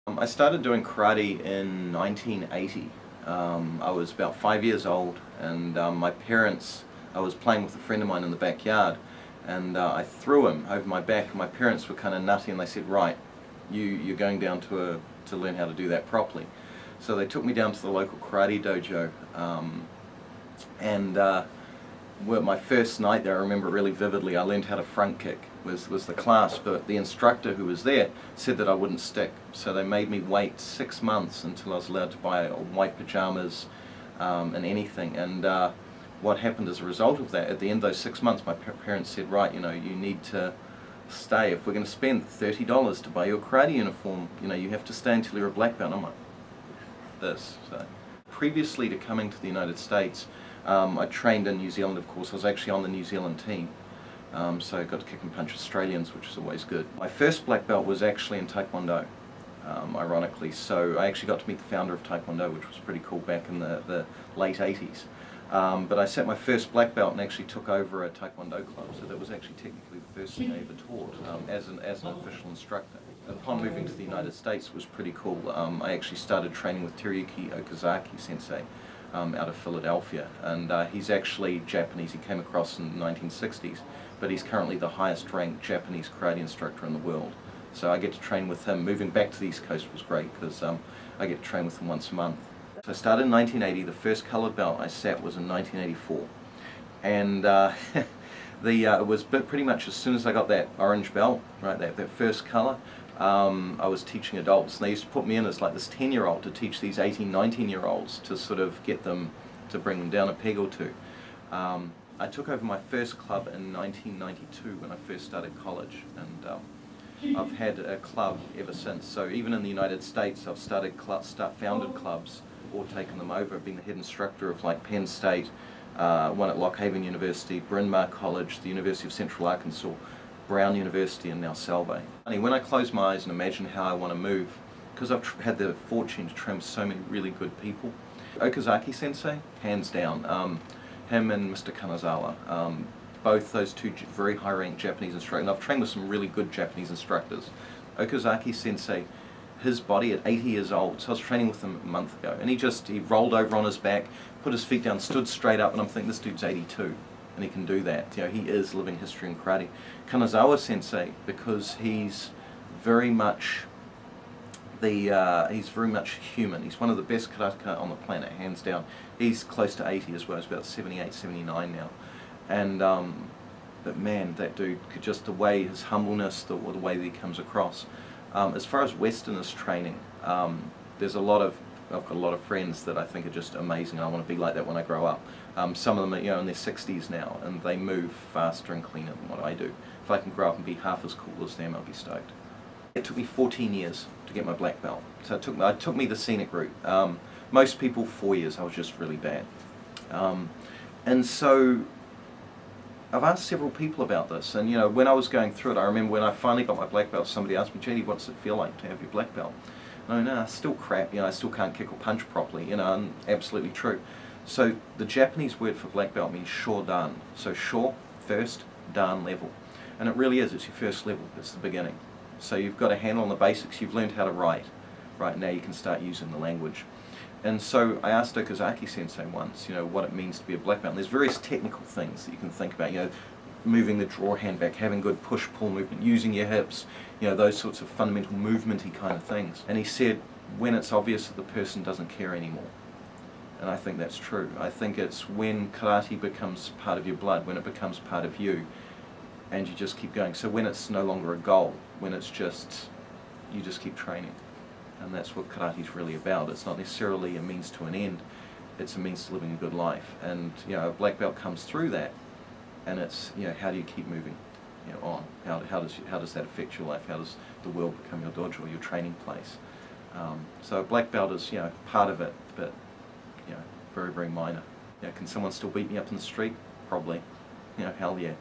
I started doing karate in 1980. I was about 5 years old, and my parents, I was playing with a friend of mine in the backyard, and I threw him over my back, and my parents were kind of nutty, and they said, right, you're going down to learn how to do that properly. So they took me down to the local karate dojo, and my first night there, I remember really vividly, I learned how to front kick, was the class, but the instructor who was there said that I wouldn't stick, so they made me wait 6 months until I was allowed to buy white pajamas and anything. And what happened as a result of that, at the end of those 6 months, my parents said, right, you need to stay. If we're going to spend $30 to buy your karate uniform, you have to stay until you're a black belt. I'm like, this. So previously to coming to the United States, I trained in New Zealand, of course. I was actually on the New Zealand team, so I got to kick and punch Australians, which is always good. My first black belt was actually in Taekwondo, ironically, so I actually got to meet the founder of Taekwondo, which was pretty cool back in the late 80s. But I set my first black belt and actually took over a Taekwondo club, so that was actually technically the first thing I ever taught as an official instructor. Upon moving to the United States, it was pretty cool. I actually started training with Teruyuki Okazaki sensei out of Philadelphia, and he's actually Japanese. He came across in the 1960s, but he's currently the highest ranked Japanese karate instructor in the world. So I get to train with him. Moving back to the East Coast was great because I get to train with him once a month. So I started in 1980. The first coloured belt I sat was in 1984, and it was pretty much as soon as I got that orange belt, right, that first colour, I was teaching adults, and they used to put me in as like this 10-year-old to teach these 18, 19-year-olds to sort of get them, to bring them down a peg or two. I took over my first club in 1992 when I first started college, and I've had a club ever since. So even in the United States, I've founded clubs or taken them over. I've been the head instructor of like Penn State, one at Lock Haven University, Bryn Mawr College, the University of Central Arkansas, Brown University, and now Salve. When I close my eyes and imagine how I want to move, because I've had the fortune to train with so many really good people, Okazaki sensei, hands down, him and Mr. Kanazawa, both those two very high-ranked Japanese instructors, and I've trained with some really good Japanese instructors. Okazaki sensei, his body at 80 years old, so I was training with him a month ago, and he rolled over on his back, put his feet down, stood straight up, and I'm thinking, this dude's 82. And he can do that. He is living history in karate. Kanazawa sensei, because he's very much human. He's one of the best karateka on the planet, hands down. He's close to 80 as well. He's about 78, 79 now. And but man, that dude, just the way his humbleness, the way that he comes across. As far as Westerners training, there's I've got a lot of friends that I think are just amazing. I want to be like that when I grow up. Some of them are in their 60s now, and they move faster and cleaner than what I do. If I can grow up and be half as cool as them, I'll be stoked. It took me 14 years to get my black belt, so it took me the scenic route. Most people 4 years. I was just really bad, and so I've asked several people about this. And when I was going through it, I remember when I finally got my black belt, somebody asked me, "JD, what's it feel like to have your black belt?" No, still crap. I still can't kick or punch properly. And absolutely true. So the Japanese word for black belt means shodan. So sho, first, dan, level. And it really is, it's your first level, it's the beginning. So you've got a handle on the basics, you've learned how to write. Right, now you can start using the language. And so I asked Okazaki sensei once, what it means to be a black belt. And there's various technical things that you can think about, moving the draw hand back, having good push-pull movement, using your hips, those sorts of fundamental movement-y kind of things. And he said, when it's obvious that the person doesn't care anymore. And I think that's true. I think it's when karate becomes part of your blood, when it becomes part of you, and you just keep going. So when it's no longer a goal, when it's just, you just keep training. And that's what karate's really about. It's not necessarily a means to an end, it's a means to living a good life. And a black belt comes through that, and it's, how do you keep moving on? How does that affect your life? How does the world become your dojo, your training place? So a black belt is, part of it, but very, very minor. Can someone still beat me up in the street? Probably. Hell yeah.